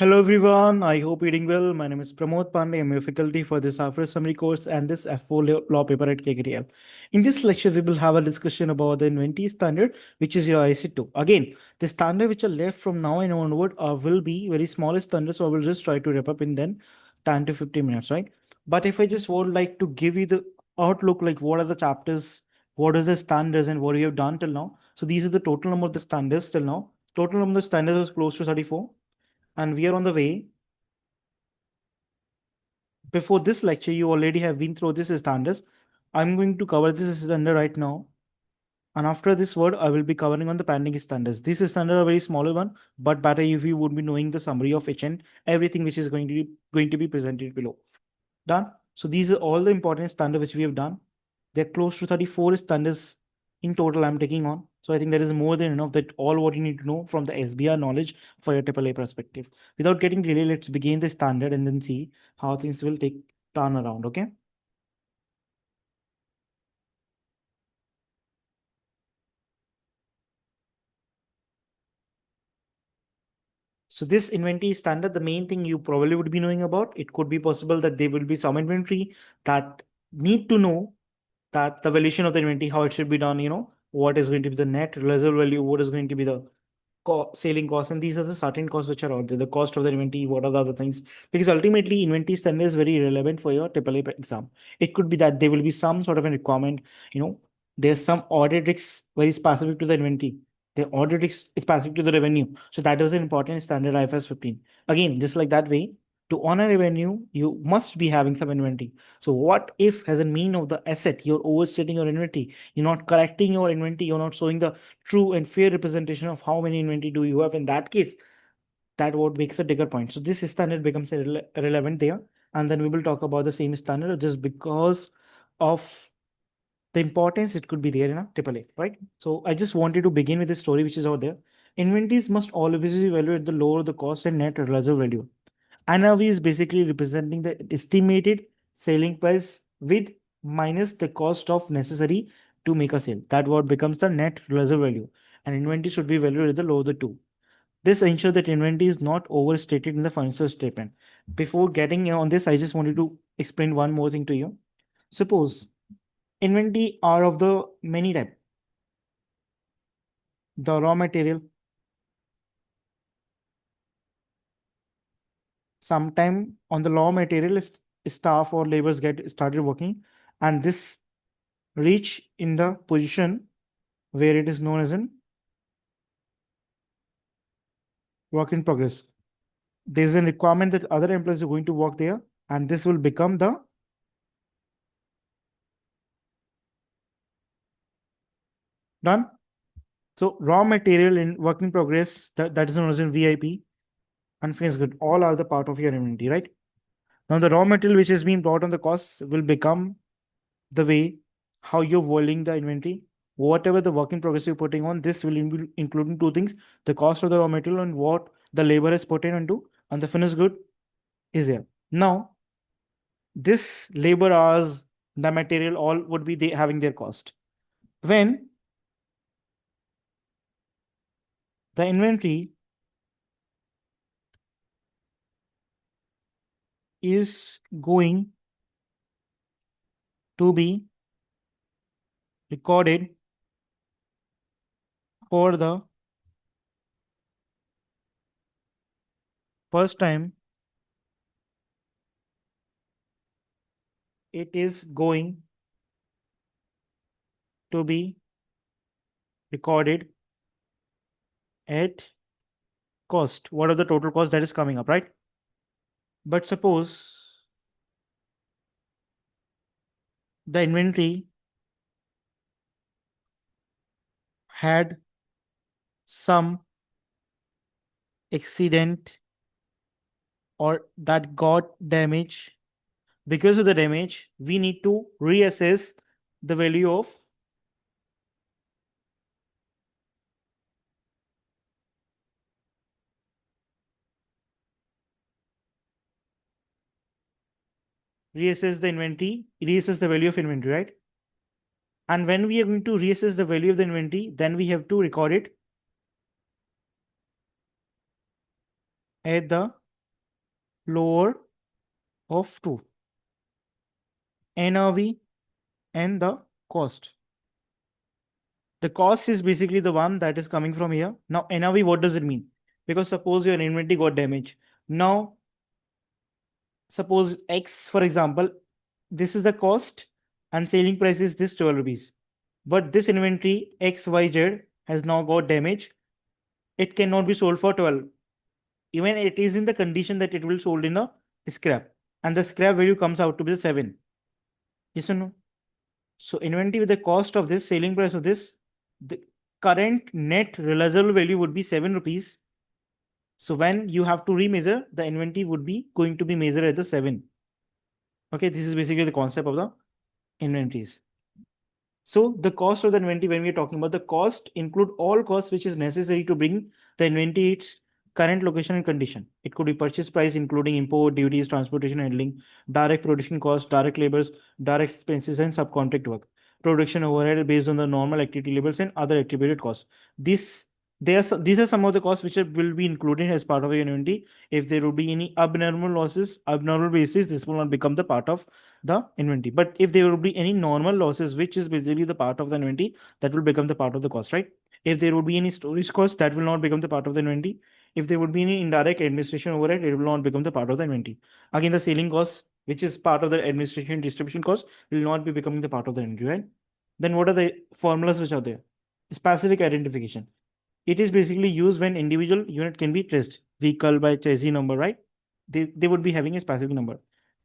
Hello everyone, I hope you're doing well. My name is Pramod Pandey. I'm your faculty for this IFRS summary course and this F4 law paper at KKTL. In this lecture, we will have a discussion about the inventory standard, which is your IC2. Again, the standard which are left from now and onward will be very small standards, so I will just try to wrap up in then 10 to 15 minutes, right? But if I just would like to give you the outlook, like what are the chapters, what is the standards and what we have done till now. So these are the total number of the standards till now. Total number of standards was close to 34 and we are on the way. Before this lecture, you already have been through this standards. I'm going to cover this standard right now. And after this word, I will be covering on the pending standards. This standard are very smaller one, but better if you would be knowing the summary of each and everything which is going to be presented below. Done. So these are all the important standards which we have done. They're close to 34 standards in total I'm taking on. So I think that is more than enough that all what you need to know from the SBR knowledge for your AAA perspective. Without getting delay, let's begin the standard and then see how things will take turn around. Okay. So this inventory standard, the main thing you probably would be knowing about, it could be possible that there will be some inventory that need to know that the valuation of the inventory, how it should be done, what is going to be the net realizable value, what is going to be the selling costs, and these are the certain costs which are out there, the cost of the inventory, what are the other things, because ultimately inventory standard is very relevant for your AAA exam. It could be that there will be some sort of a requirement, there's some audit risks very specific to the inventory. The audit risk is specific to the revenue. So that was an important standard IFRS 15. Again, just like that way, to honor revenue, you must be having some inventory. So what if has a mean of the asset, you're overstating your inventory, you're not correcting your inventory, you're not showing the true and fair representation of how many inventory do you have. In that case, that what makes a bigger point. So this standard becomes relevant there. And then we will talk about the same standard just because of the importance it could be there in a AAA, right? So I just wanted to begin with the story which is out there. Inventories must always be valued at the lower the cost and net realizable value. NRV is basically representing the estimated selling price with minus the cost of necessary to make a sale. That what becomes the net realizable value. And inventory should be valued at the lower the two. This ensures that inventory is not overstated in the financial statement. Before getting on this, I just wanted to explain one more thing to you. Suppose inventory are of the many type. The raw material, sometime on the raw material, staff or laborers get started working, and this reach in the position where it is known as an work in progress. There is a requirement that other employees are going to work there, and this will become the done. So raw material in work in progress, that is known as in VIP, and finished good. All are the part of your inventory, right? Now the raw material which is being brought on the costs will become the way how you're valuing the inventory. Whatever the work in progress you're putting on, this will including two things: the cost of the raw material and what the labor is put in into, and the finished good is there. Now, this labor hours, the material, all would be having their cost. When the inventory is going to be recorded for the first time, it is going to be recorded at cost. What are the total cost that is coming up, right? But suppose the inventory had some accident or that got damage. Because of the damage, we need to reassess the value of reassess the inventory, reassess the value of inventory, right? And when we are going to reassess the value of the inventory, then we have to record it at the lower of two, NRV and the cost. The cost is basically the one that is coming from here. Now, NRV, what does it mean? Because suppose your inventory got damaged. Now, suppose X, for example, this is the cost and selling price is this 12 rupees. But this inventory XYZ has now got damaged. It cannot be sold for 12. Even it is in the condition that it will sold in a scrap. And the scrap value comes out to be 7. Yes or no? So inventory with the cost of this, selling price of this, the current net realizable value would be 7 rupees. So when you have to remeasure, the inventory would be going to be measured at the 7. Okay, this is basically the concept of the inventories. So the cost of the inventory, when we are talking about the cost, include all costs which is necessary to bring the inventory its current location and condition. It could be purchase price, including import, duties, transportation, handling, direct production costs, direct labors, direct expenses, and subcontract work. Production overhead based on the normal activity levels and other attributed costs. These are some of the costs which will be included as part of your inventory. If there will be any abnormal losses, abnormal basis, this will not become the part of the inventory. But if there will be any normal losses, which is basically the part of the inventory, that will become the part of the cost, right? If there would be any storage cost, that will not become the part of the inventory. If there would be any indirect administration overhead, it will not become the part of the inventory. Again, the selling cost, which is part of the administration distribution cost, will not be becoming the part of the inventory, right? Then what are the formulas which are there? Specific identification. It is basically used when individual unit can be traced, vehicle by chassis number, right? They would be having a specific number.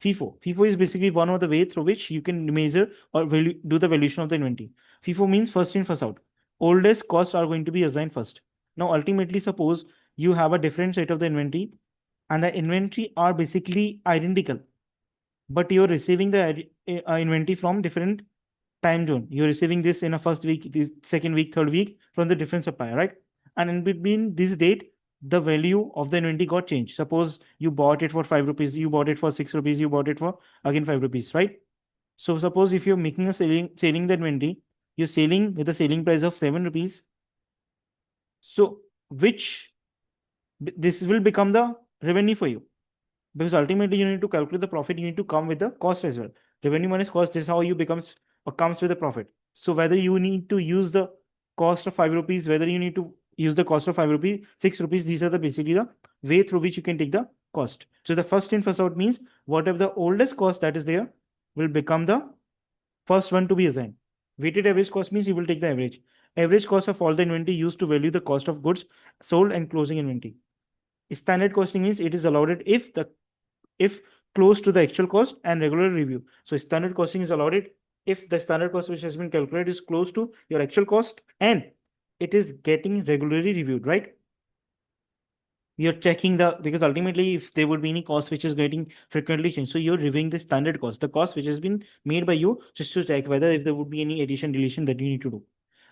FIFO. FIFO is basically one of the way through which you can measure or do the valuation of the inventory. FIFO means first in, first out. Oldest costs are going to be assigned first. Now, ultimately, suppose you have a different set of the inventory and the inventory are basically identical, but you're receiving the inventory from different time zone. You're receiving this in a first week, this second week, third week from the different supplier, right? And in between this date, the value of the inventory got changed. Suppose you bought it for 5 rupees, you bought it for 6 rupees, you bought it for again 5 rupees, right? So suppose if you're making a selling the inventory, you're selling with a selling price of 7 rupees. So this will become the revenue for you, because ultimately you need to calculate the profit. You need to come with the cost as well. Revenue minus cost, this is how you becomes or comes with the profit. So whether you need to use the cost of 5 rupees, whether you need to use the cost of 5 rupees, 6 rupees, these are basically the way through which you can take the cost. So the first in, first out means whatever the oldest cost that is there will become the first one to be assigned. Weighted average cost means you will take the average. Average cost of all the inventory used to value the cost of goods sold and closing inventory. Standard costing means it is allowed if close to the actual cost and regular review. So standard costing is allowed if the standard cost which has been calculated is close to your actual cost and it is getting regularly reviewed, right? You're checking because ultimately if there would be any cost which is getting frequently changed, so you're reviewing the standard cost, the cost which has been made by you, just to check whether if there would be any addition, deletion that you need to do.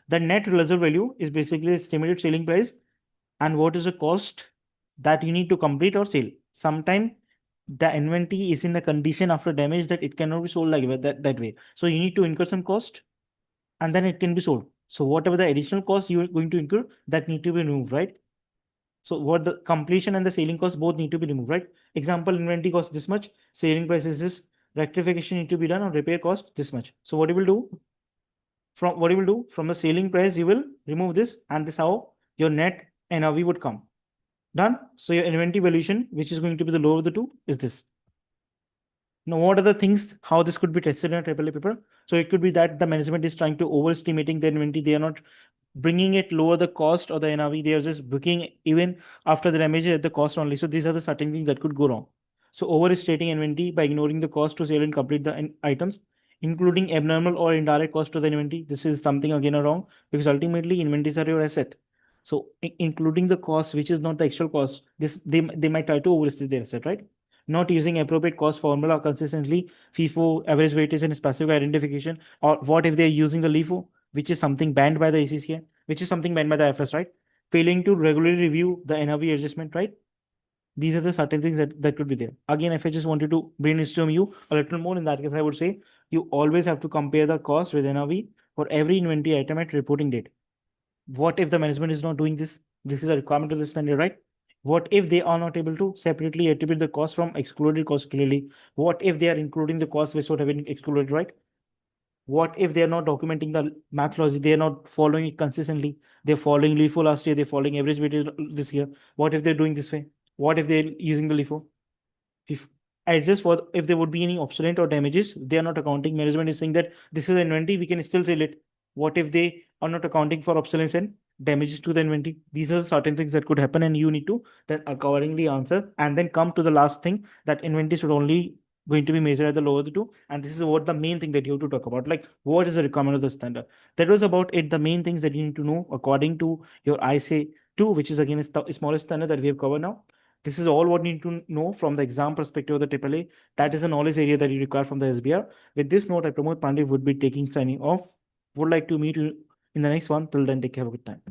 The net realizable value is basically the estimated selling price and what is the cost that you need to complete or sell. Sometime the inventory is in a condition after damage that it cannot be sold like that way. So you need to incur some cost and then it can be sold. So whatever the additional cost you are going to incur, that need to be removed, right? So what the completion and the selling cost both need to be removed, right? Example, inventory cost this much, selling price is this, rectification need to be done on repair cost this much. So what you will do from the selling price, you will remove this and this how your net NRV would come. Done. So your inventory valuation, which is going to be the lower of the two, is this. Now, what are the things, how this could be tested in a AAA paper? So it could be that the management is trying to overestimating the inventory. They are not bringing it lower the cost or the NRV. They are just booking even after the damage at the cost only. So these are the certain things that could go wrong. So overstating inventory by ignoring the cost to sell and complete the items, including abnormal or indirect cost to the inventory. This is something again wrong, because ultimately inventories are your asset. So including the cost, which is not the actual cost, they might try to overstate their asset, right? Not using appropriate cost formula consistently, FIFO, average weightage, and specific identification. Or what if they're using the LIFO, which is something banned by the ACCA, which is something banned by the IFRS, right? Failing to regularly review the NRV adjustment, right? These are the certain things that could be there. Again, if I just wanted to brainstorm you a little more, in that case, I would say you always have to compare the cost with NRV for every inventory item at reporting date. What if the management is not doing this? This is a requirement of the standard, right? What if they are not able to separately attribute the cost from excluded cost clearly? What if they are including the cost without having excluded, right? What if they are not documenting the methodology? They are not following it consistently. They're following LIFO last year. They're following average weightage this year. What if they're doing this way? What if they're using the LIFO? If adjust for if there would be any obsolete or damages, they are not accounting. Management is saying that this is inventory, we can still sell it. What if they are not accounting for obsolescence and damages to the inventory? These are certain things that could happen, and you need to then accordingly answer, and then come to the last thing, that inventory should only going to be measured at the lower of the two. And this is what the main thing that you have to talk about, like what is the requirement of the standard. That was about it, the main things that you need to know according to your ISA 2, which is again the smallest standard that we have covered now. This is all what you need to know from the exam perspective of the AAA. That is a knowledge area that you require from the SBR. With this note, I Pramod Pandey would be taking signing off. Would like to meet you in the next one. Till then, take care. Have a good time.